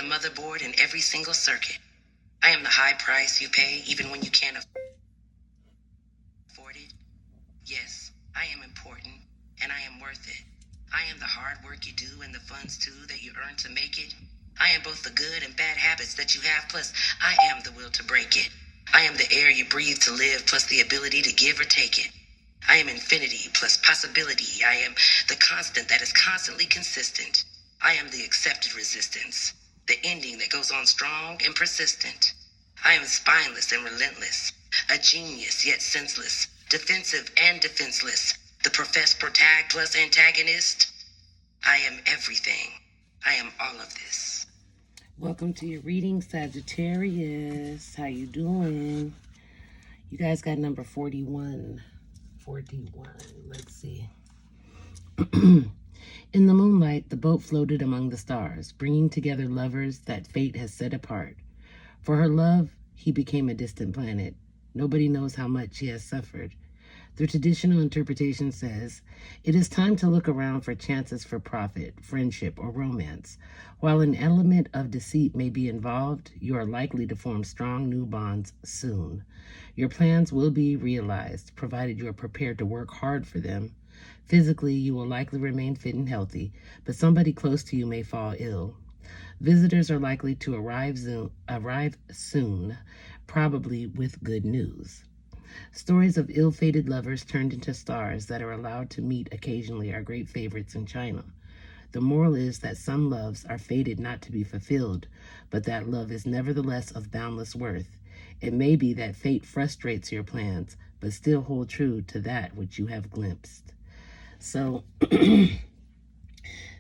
the motherboard in every single circuit. I am the high price you pay even when you can't afford it. Yes, I am important, and I am worth it. I am the hard work you do and the funds too that you earn to make it. I am both the good and bad habits that you have, plus I am the will to break it. I am the air you breathe to live, plus the ability to give or take it. I am infinity plus possibility. I am the constant that is constantly consistent. I am the accepted resistance, the ending that goes on strong and persistent. I am spineless and relentless, a genius yet senseless, defensive and defenseless, the professed protag plus antagonist. I am everything. I am all of this. Welcome to your reading, Sagittarius. How you doing? You guys got number 41. 41. Let's see. In the moonlight, the boat floated among the stars, bringing together lovers that fate has set apart. For her love, he became a distant planet. Nobody knows how much he has suffered. The traditional interpretation says, it is time to look around for chances for profit, friendship, or romance. While an element of deceit may be involved, you are likely to form strong new bonds soon. Your plans will be realized, provided you are prepared to work hard for them. Physically, you will likely remain fit and healthy, but somebody close to you may fall ill. Visitors are likely to arrive soon, probably with good news. Stories of ill-fated lovers turned into stars that are allowed to meet occasionally are great favorites in China. The moral is that some loves are fated not to be fulfilled, but that love is nevertheless of boundless worth. It may be that fate frustrates your plans, but still hold true to that which you have glimpsed. So,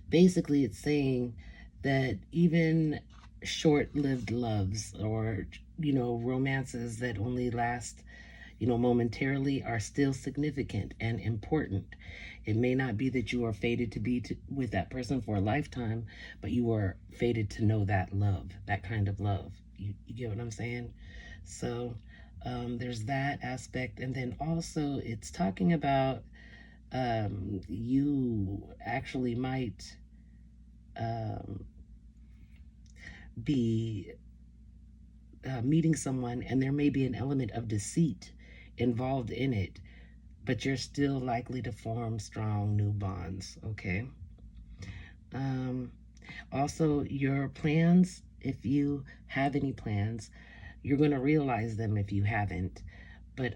basically it's saying that even short-lived loves or, romances that only last momentarily are still significant and important. It may not be that you are fated to be with that person for a lifetime, but you are fated to know that love, that kind of love. You get what I'm saying? So there's that aspect. And then also it's talking about you actually might be meeting someone and there may be an element of deceit involved in it, but you're still likely to form strong new bonds, okay? Also, your plans, if you have any plans, you're going to realize them if you haven't, but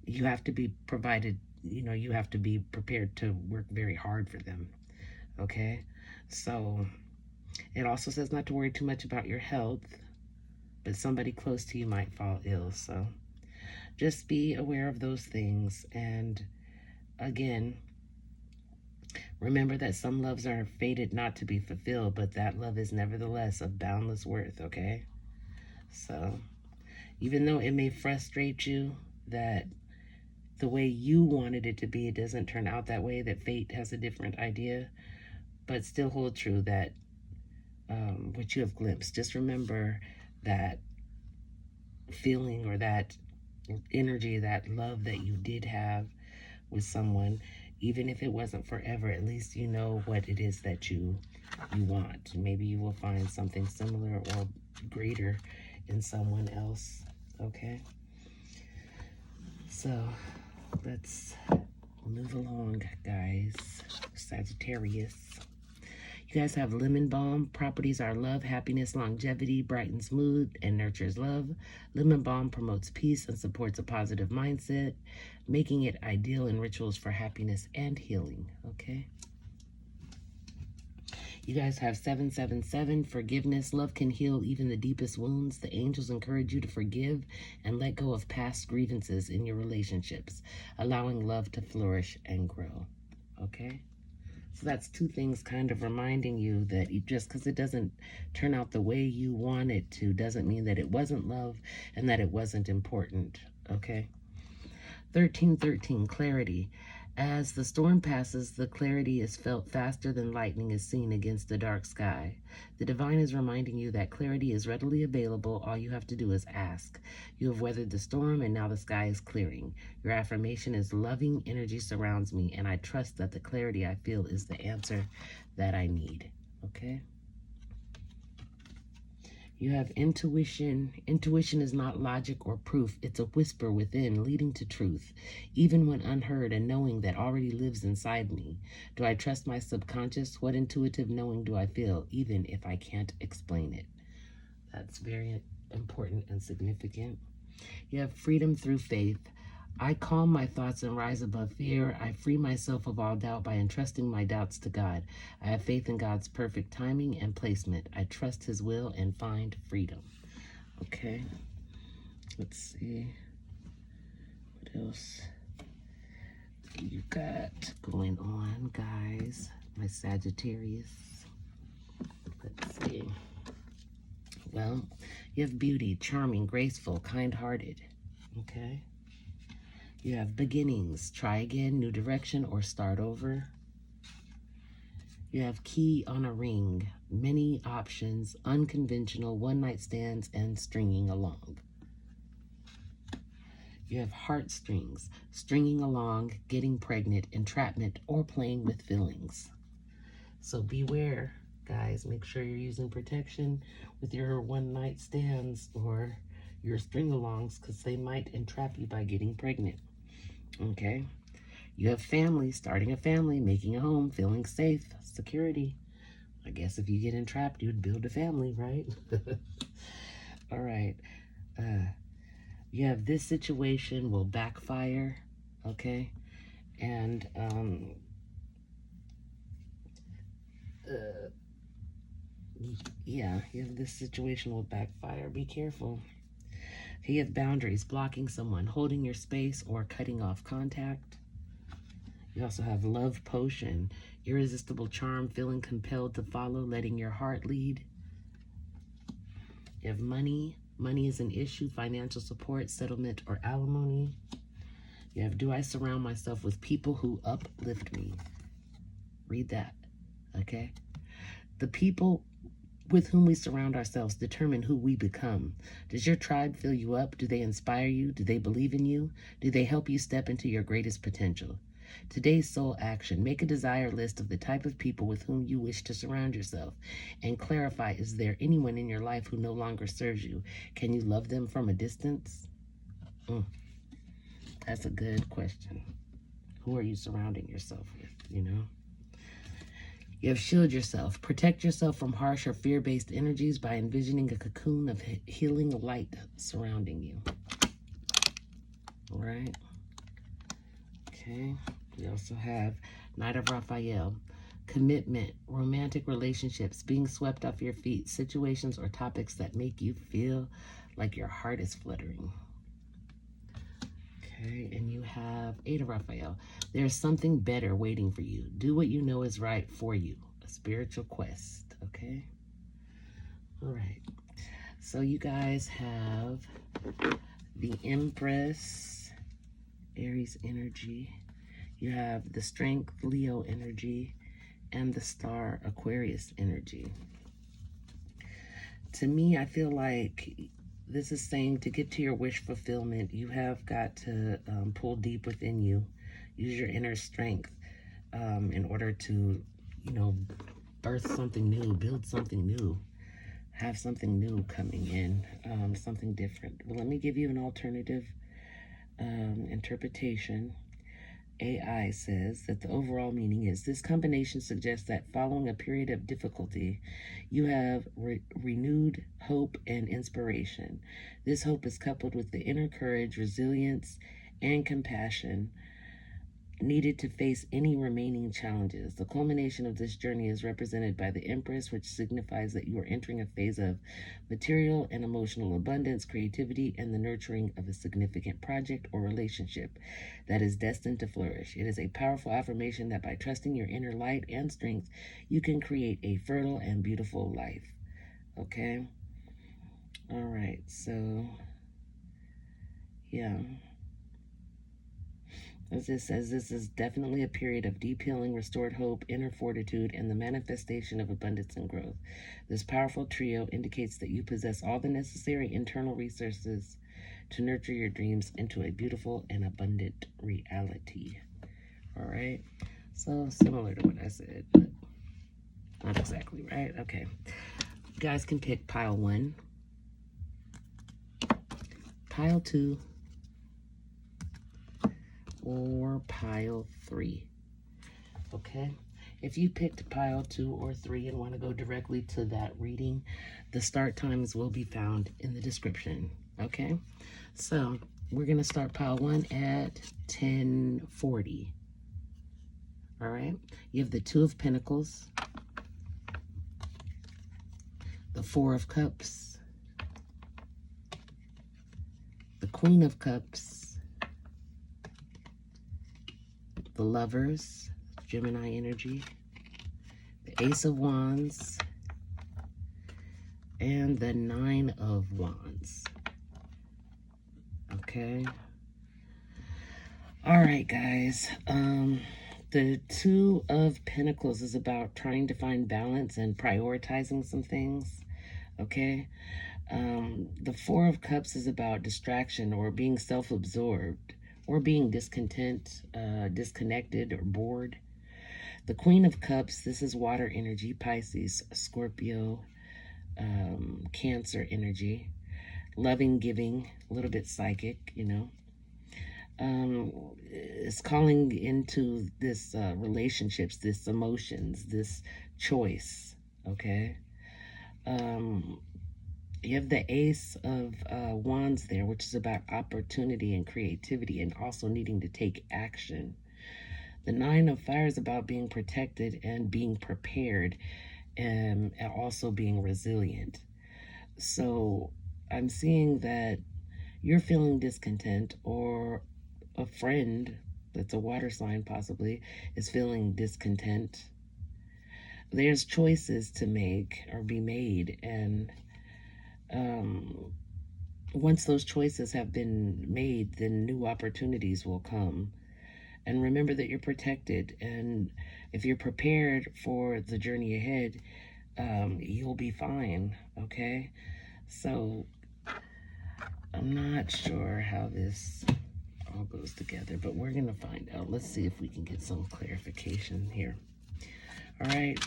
you have to be provided, you have to be prepared to work very hard for them, okay? So it also says not to worry too much about your health, but somebody close to you might fall ill, so just be aware of those things. And again, remember that some loves are fated not to be fulfilled, but that love is nevertheless of boundless worth, okay? So even though it may frustrate you that the way you wanted it to be, it doesn't turn out that way, that fate has a different idea, but still hold true that what you have glimpsed. Just remember that feeling or that energy, that love that you did have with someone, even if it wasn't forever, at least you know what it is that you want. Maybe you will find something similar or greater in someone else, okay? So let's move along, guys. Sagittarius. You guys have lemon balm. Properties are love, happiness, longevity, brightens mood, and nurtures love. Lemon balm promotes peace and supports a positive mindset, making it ideal in rituals for happiness and healing, okay? You guys have 777, forgiveness. Love can heal even the deepest wounds. The angels encourage you to forgive and let go of past grievances in your relationships, allowing love to flourish and grow, okay? So that's two things kind of reminding you that just because it doesn't turn out the way you want it to doesn't mean that it wasn't love and that it wasn't important, okay? 1313, clarity. As the storm passes, the clarity is felt faster than lightning is seen against the dark sky. The divine is reminding you that clarity is readily available. All you have to do is ask. You have weathered the storm and now the sky is clearing. Your affirmation is loving energy surrounds me and I trust that the clarity I feel is the answer that I need. Okay? You have intuition. Intuition is not logic or proof. It's a whisper within, leading to truth, even when unheard, and knowing that already lives inside me. Do I trust my subconscious? What intuitive knowing do I feel, even if I can't explain it? That's very important and significant. You have freedom through faith. I calm my thoughts and rise above fear. I free myself of all doubt by entrusting my doubts to God. I have faith in God's perfect timing and placement. I trust his will and find freedom. Okay, let's see. What else you got going on, guys? My Sagittarius. Let's see. Well, you have beauty, charming, graceful, kind-hearted. Okay. You have beginnings, try again, new direction, or start over. You have key on a ring, many options, unconventional, one-night stands, and stringing along. You have heartstrings, stringing along, getting pregnant, entrapment, or playing with feelings. So beware, guys. Make sure you're using protection with your one-night stands or your string-alongs, because they might entrap you by getting pregnant. Okay, you have family, starting a family, making a home, feeling safe, security. I guess if you get entrapped, you'd build a family, right? All right. You have this situation will backfire, okay? And yeah, you have this situation will backfire. Be careful. You have boundaries, blocking someone, holding your space, or cutting off contact. You also have love potion, irresistible charm, feeling compelled to follow, letting your heart lead. You have money. Money is an issue, financial support, settlement, or alimony. You have, do I surround myself with people who uplift me? Read that, okay? The people with whom we surround ourselves determine who we become. Does your tribe fill you up? Do they inspire you? Do they believe in you? Do they help you step into your greatest potential? Today's soul action. Make a desire list of the type of people with whom you wish to surround yourself and clarify, is there anyone in your life who no longer serves you? Can you love them from a distance? That's a good question. Who are you surrounding yourself with, you know? You have shield yourself. Protect yourself from harsh or fear-based energies by envisioning a cocoon of healing light surrounding you. All right. Okay. We also have Knight of Raphael. Commitment, romantic relationships, being swept off your feet, situations or topics that make you feel like your heart is fluttering. Okay, and you have Eight of Raphael. There's something better waiting for you. Do what you know is right for you. A spiritual quest, okay? All right. So you guys have the Empress, Aries energy. You have the Strength, Leo energy, and the Star, Aquarius energy. To me, I feel like this is saying to get to your wish fulfillment, you have got to pull deep within you. Use your inner strength in order to, you know, birth something new, build something new, have something new coming in, something different. Well, let me give you an alternative interpretation. AI says that the overall meaning is this combination suggests that following a period of difficulty, you have renewed hope and inspiration. This hope is coupled with the inner courage, resilience, and compassion needed to face any remaining challenges. The culmination of this journey is represented by the Empress, which signifies that you are entering a phase of material and emotional abundance, creativity, and the nurturing of a significant project or relationship that is destined to flourish. It is a powerful affirmation that by trusting your inner light and strength, you can create a fertile and beautiful life. Okay? All right, so, yeah. As it says, this is definitely a period of deep healing, restored hope, inner fortitude, and the manifestation of abundance and growth. This powerful trio indicates that you possess all the necessary internal resources to nurture your dreams into a beautiful and abundant reality. All right? So, similar to what I said, but not exactly, right? Okay. You guys can pick pile 1, pile 2 or pile 3. Okay? If you picked pile 2 or 3 and want to go directly to that reading, the start times will be found in the description. Okay? So we're going to start pile 1 at 10:40. All right? You have the 2 of Pentacles, the 4 of Cups, the Queen of Cups, the Lovers, Gemini energy, the Ace of Wands, and the 9 of Wands. Okay. All right, guys. The 2 of Pentacles is about trying to find balance and prioritizing some things. Okay. The 4 of Cups is about distraction or being self-absorbed or being discontent, disconnected, or bored. The Queen of Cups, this is water energy, Pisces, Scorpio, Cancer energy, loving, giving, a little bit psychic, you know. It's calling into this relationships, this emotions, this choice, okay? You have the Ace of Wands there, which is about opportunity and creativity and also needing to take action. The 9 of Fire is about being protected and being prepared and also being resilient. So I'm seeing that you're feeling discontent, or a friend that's a water sign possibly is feeling discontent. There's choices to make or be made, and once those choices have been made, then new opportunities will come. And remember that you're protected, and if you're prepared for the journey ahead, you'll be fine. Okay, so I'm not sure how this all goes together, but we're gonna find out. Let's see if we can get some clarification here. All right,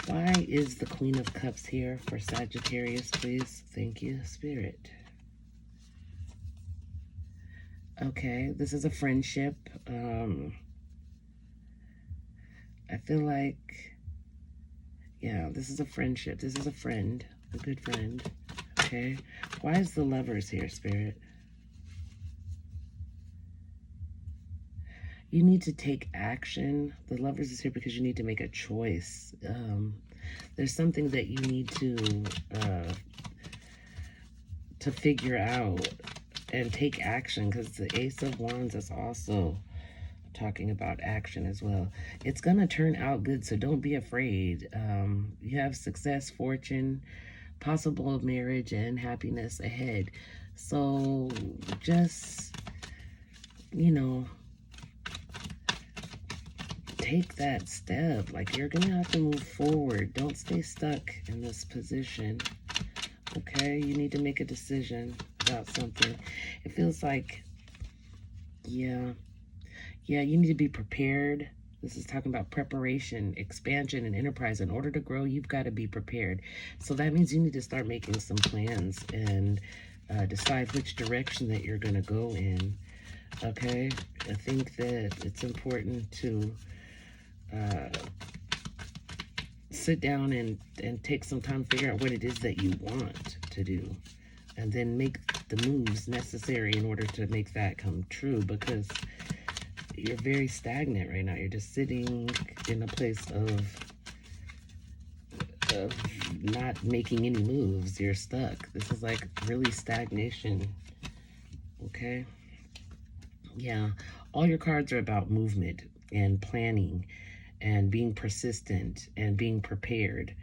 why is the Queen of Cups here for Sagittarius, please? Thank you, Spirit. Okay, this is a friendship. I feel like, yeah, this is a friendship. This is a friend, a good friend. Okay, why is the Lovers here, Spirit? You need to take action. The Lovers is here because you need to make a choice. There's something that you need to figure out and take action, because the Ace of Wands is also talking about action as well. It's gonna turn out good, so don't be afraid. You have success, fortune, possible marriage, and happiness ahead. So just, you know, take that step. Like, you're gonna have to move forward. Don't stay stuck in this position. Okay, you need to make a decision about something. It feels like, yeah, you need to be prepared. This is talking about preparation, expansion, and enterprise. In order to grow, you've got to be prepared. So that means you need to start making some plans and decide which direction that you're going to go in. Okay, I think that it's important to sit down and take some time to figure out what it is that you want to do, and then make the moves necessary in order to make that come true, because you're very stagnant right now. You're just sitting in a place of not making any moves. You're stuck. This is like really stagnation. Okay? Yeah. All your cards are about movement and planning and being persistent and being prepared.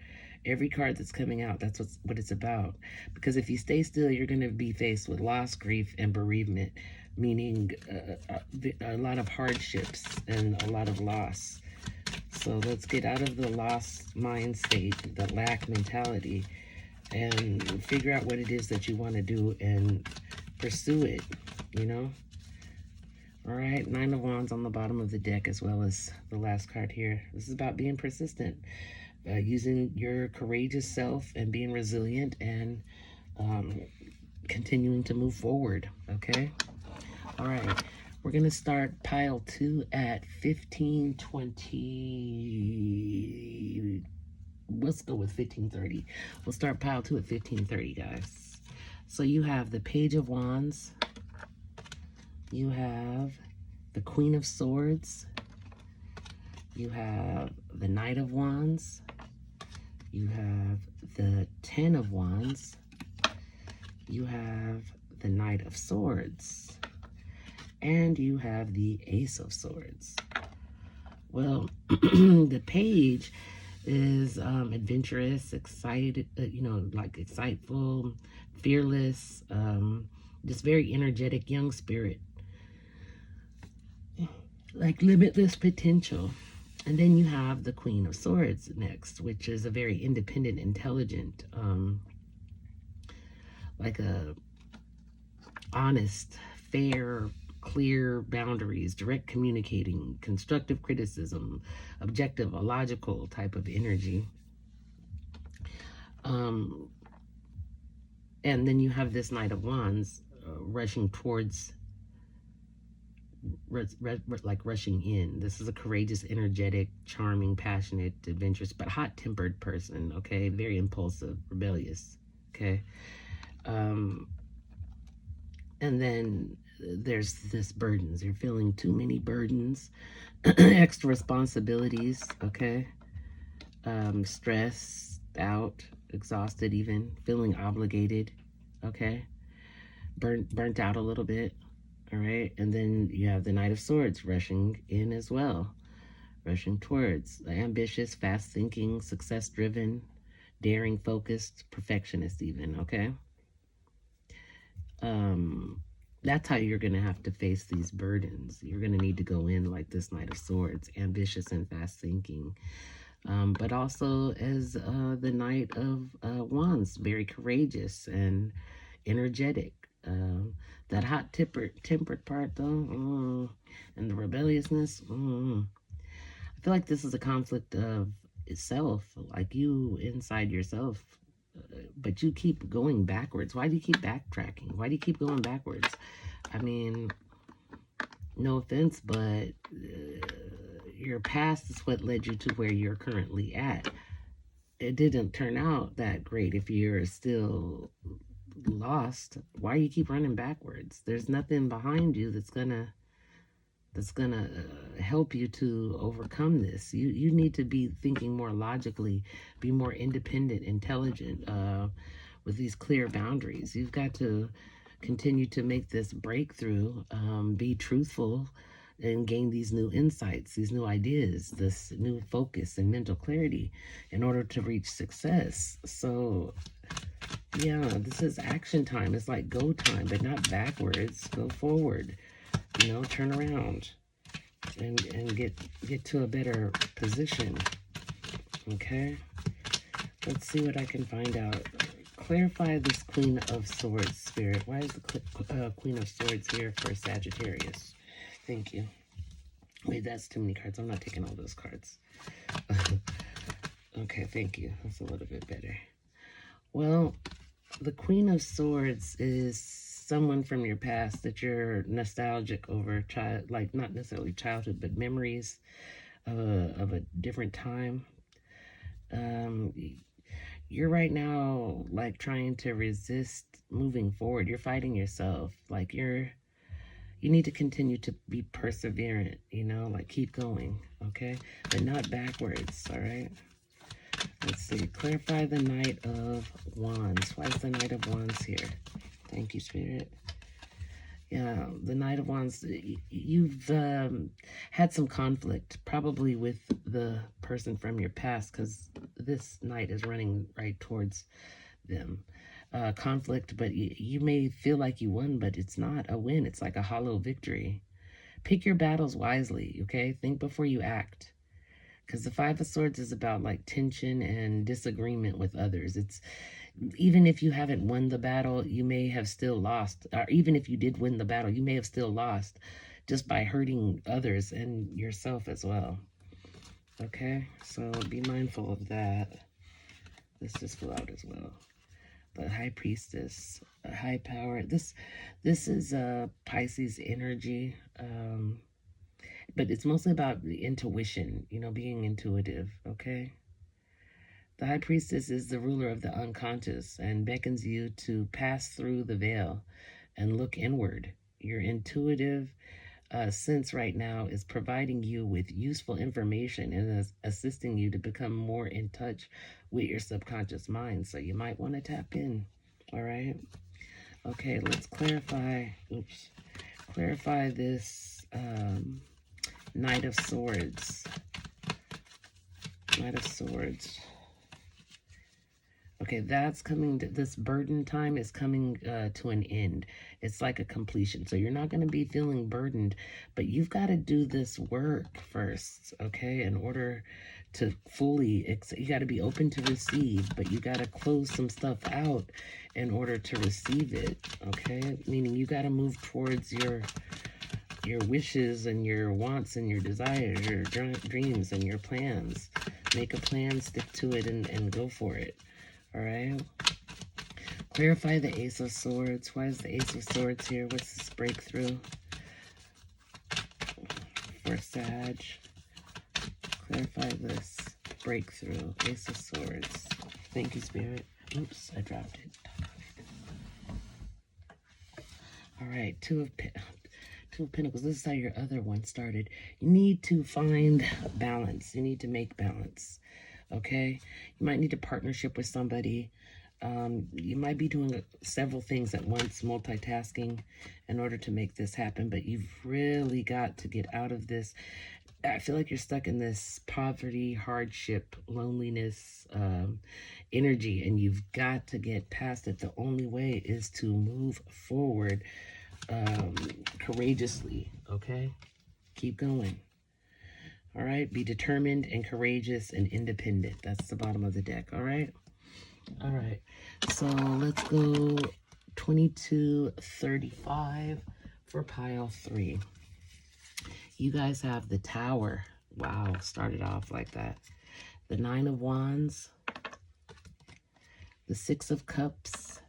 Every card that's coming out, that's what it's about. Because if you stay still, you're going to be faced with loss, grief, and bereavement, meaning a lot of hardships and a lot of loss. So let's get out of the lost mind state, the lack mentality, and figure out what it is that you want to do and pursue it, you know? All right, 9 of Wands on the bottom of the deck, as well as the last card here. This is about being persistent, using your courageous self and being resilient, and continuing to move forward, okay? All right, we're going to start pile 2 at 1520. Let's go with 1530. We'll start pile 2 at 1530, guys. So you have the Page of Wands. You have the Queen of Swords. You have the Knight of Wands. You have the Ten of Wands. You have the Knight of Swords. And you have the Ace of Swords. Well, the Page is adventurous, excited, like exciteful, fearless, just very energetic young spirit, like limitless potential. And then you have the Queen of Swords next, which is a very independent, intelligent, like a honest, fair, clear boundaries, direct communicating, constructive criticism, objective, a logical type of energy. And then you have this Knight of Wands rushing towards, like rushing in. This is a courageous, energetic, charming, passionate, adventurous, but hot-tempered person, okay? Very impulsive, rebellious, okay? And then there's this burdens. You're feeling too many burdens, extra responsibilities, okay? Stressed out, exhausted even, feeling obligated, okay? Burnt out a little bit, all right? And then you have the Knight of Swords rushing in as well, rushing towards, ambitious, fast-thinking, success-driven, daring, focused, perfectionist even, okay? That's how you're going to have to face these burdens. You're going to need to go in like this Knight of Swords, ambitious and fast-thinking, but also as the Knight of Wands, very courageous and energetic. That hot-tempered part, though, and the rebelliousness, I feel like this is a conflict of itself, like you inside yourself, but you keep going backwards. Why do you keep backtracking? Why do you keep going backwards? I mean, no offense, but your past is what led you to where you're currently at. It didn't turn out that great if you're still lost. Why do you keep running backwards? There's nothing behind you that's gonna help you to overcome this. You need to be thinking more logically, be more independent, intelligent, with these clear boundaries. You've got to continue to make this breakthrough, be truthful, and gain these new insights, these new ideas, this new focus and mental clarity in order to reach success. So yeah, this is action time. It's like go time, but not backwards. Go forward. Turn around and get to a better position. Okay? Let's see what I can find out. Clarify this Queen of Swords spirit. Why is the Queen of Swords here for Sagittarius? Thank you. Wait, that's too many cards. I'm not taking all those cards. Okay, thank you. That's a little bit better. Well, the Queen of Swords is someone from your past that you're nostalgic over, like not necessarily childhood, but memories of a different time. You're right now like trying to resist moving forward. You're fighting yourself. Like you need to continue to be perseverant, like keep going, okay? But not backwards, all right? Let's see. Clarify the Knight of Wands. Why is the Knight of Wands here? Thank you, Spirit. Yeah, the Knight of Wands. You've had some conflict, probably with the person from your past, because this Knight is running right towards them. Conflict, but you may feel like you won, but it's not a win. It's like a hollow victory. Pick your battles wisely, okay? Think before you act. Because the Five of Swords is about like tension and disagreement with others. It's even if you haven't won the battle, you may have still lost. Or even if you did win the battle, you may have still lost just by hurting others and yourself as well. Okay, so be mindful of that. This just flew out as well. The High Priestess, a high power. This is Pisces energy, but it's mostly about the intuition, you know, being intuitive, okay? The High Priestess is the ruler of the unconscious and beckons you to pass through the veil and look inward. Your intuitive sense right now is providing you with useful information and is assisting you to become more in touch with your subconscious mind. So you might want to tap in. All right. Okay, let's clarify. Oops. Clarify this Knight of Swords. Knight of Swords. Okay, that's coming to, this burden time is coming to an end. It's like a completion. So you're not going to be feeling burdened, but you've got to do this work first, okay? In order to fully, you got to be open to receive, but you got to close some stuff out in order to receive it, okay? Meaning you got to move towards your wishes and your wants and your desires, your dreams and your plans. Make a plan, stick to it, and go for it. All right. Clarify the Ace of Swords. Why is the Ace of Swords here? What's this breakthrough for Sag? Clarify this breakthrough. Ace of Swords. Thank you, Spirit. Oops, I dropped it. All right, Two of Pentacles. This is how your other one started. You need to find balance. You need to make balance. Okay, you might need a partnership with somebody. You might be doing several things at once, multitasking, in order to make this happen, but you've really got to get out of this. I feel like you're stuck in this poverty, hardship, loneliness energy, and you've got to get past it. The only way is to move forward courageously, okay? Keep going. All right, be determined and courageous and independent. That's the bottom of the deck, all right? All right, so let's go 2235 for pile 3. You guys have the Tower. Wow, started off like that. The 9 of Wands, the 6 of Cups,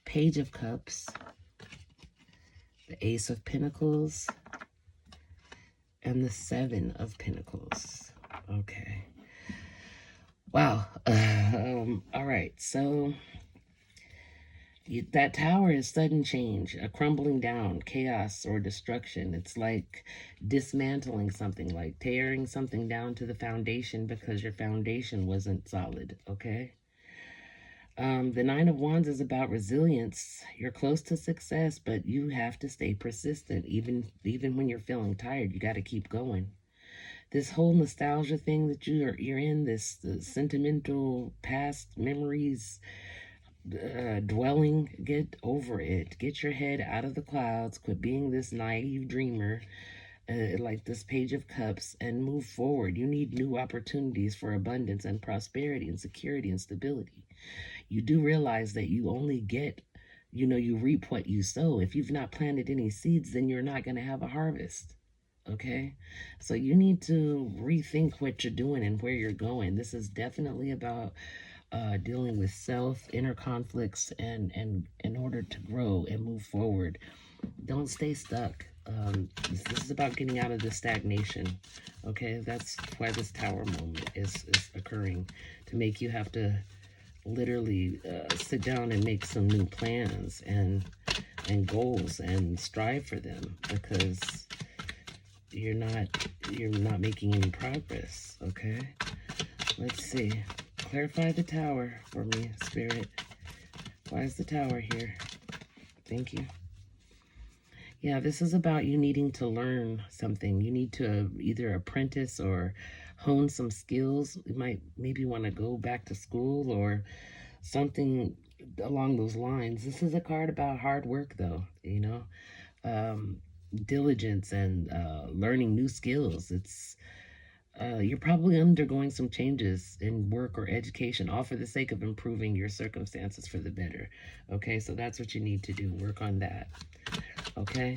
Page of Cups, the Ace of Pentacles, and the 7 of Pentacles. Okay. Wow. All right. So that Tower is sudden change, a crumbling down, chaos or destruction. It's like dismantling something, like tearing something down to the foundation because your foundation wasn't solid. Okay. The 9 of Wands is about resilience. You're close to success, but you have to stay persistent. Even when you're feeling tired, you got to keep going. This whole nostalgia thing that you're in, this sentimental past memories dwelling, get over it. Get your head out of the clouds. Quit being this naive dreamer, like this Page of Cups, and move forward. You need new opportunities for abundance and prosperity and security and stability. You do realize that you only get, you reap what you sow. If you've not planted any seeds, then you're not going to have a harvest. Okay? So you need to rethink what you're doing and where you're going. This is definitely about dealing with self, inner conflicts, and in order to grow and move forward. Don't stay stuck. This is about getting out of the stagnation. Okay? That's why this Tower moment is occurring, to make you have to literally sit down and make some new plans and goals and strive for them, because you're not making any progress. Okay, let's see. Clarify the Tower for me, Spirit. Why is the Tower here? Thank you. Yeah, this is about you needing to learn something. You need to either apprentice or hone some skills. You might maybe want to go back to school or something along those lines. This is a card about hard work, though, diligence and learning new skills. It's you're probably undergoing some changes in work or education, all for the sake of improving your circumstances for the better. Okay, so that's what you need to do. Work on that. Okay,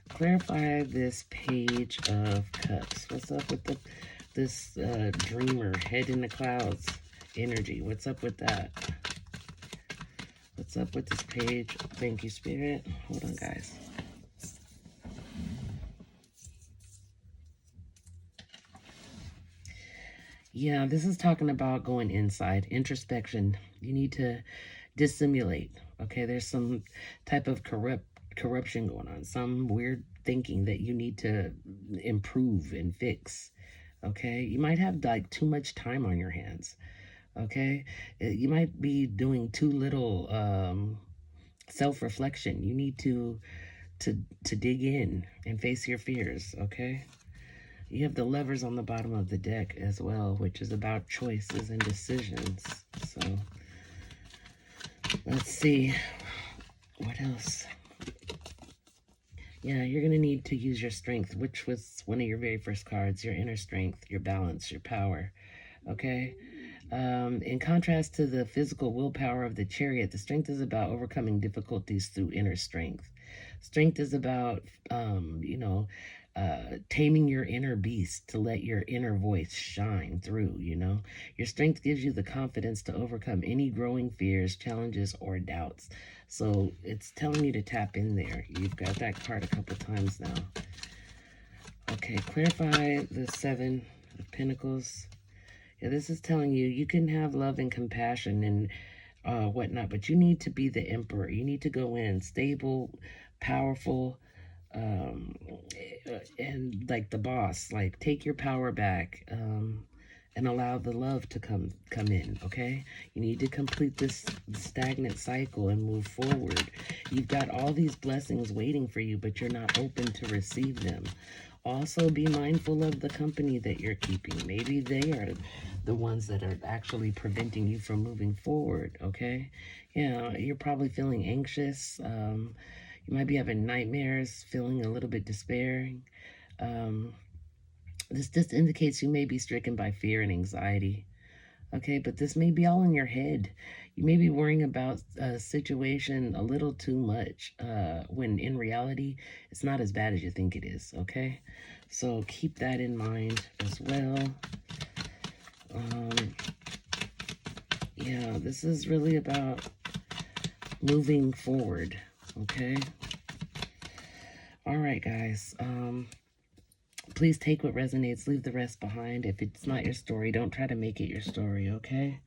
clarify this Page of Cups. What's up with this dreamer, head in the clouds energy? What's up with that? What's up with this page? Thank you, Spirit. Hold on, guys. Yeah, this is talking about going inside, introspection. You need to dissimulate. Okay, there's some type of corruption going on, some weird thinking that you need to improve and fix. Okay, you might have like too much time on your hands. Okay, you might be doing too little self-reflection. You need to dig in and face your fears. Okay, you have the levers on the bottom of the deck as well, which is about choices and decisions. So let's see what else. Yeah, you're going to need to use your strength, which was one of your very first cards, your inner strength, your balance, your power. Okay. In contrast to the physical willpower of the Chariot, the strength is about overcoming difficulties through inner strength. Strength is about, taming your inner beast to let your inner voice shine through, Your strength gives you the confidence to overcome any growing fears, challenges, or doubts. So it's telling you to tap in there. You've got that card a couple times now. Okay, clarify the Seven of Pentacles. Yeah, this is telling you you can have love and compassion and whatnot, but you need to be the emperor. You need to go in stable, powerful, and like the boss. Like take your power back and allow the love to come in. Okay, you need to complete this stagnant cycle and move forward. You've got all these blessings waiting for you, but you're not open to receive them. Also, be mindful of the company that you're keeping. Maybe they are the ones that are actually preventing you from moving forward, okay? Yeah, you're probably feeling anxious. You might be having nightmares, feeling a little bit despairing. This just indicates you may be stricken by fear and anxiety, okay? But this may be all in your head. You may be worrying about a situation a little too much when in reality, it's not as bad as you think it is, okay? So keep that in mind as well. Yeah, this is really about moving forward, okay? All right, guys. Please take what resonates, leave the rest behind. If it's not your story, don't try to make it your story, okay?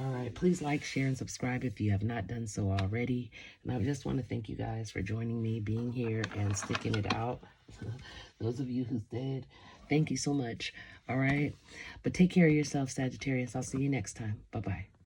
All right, please like, share, and subscribe if you have not done so already. And I just want to thank you guys for joining me, being here, and sticking it out. Those of you who did, thank you so much. All right, but take care of yourself, Sagittarius. I'll see you next time. Bye-bye.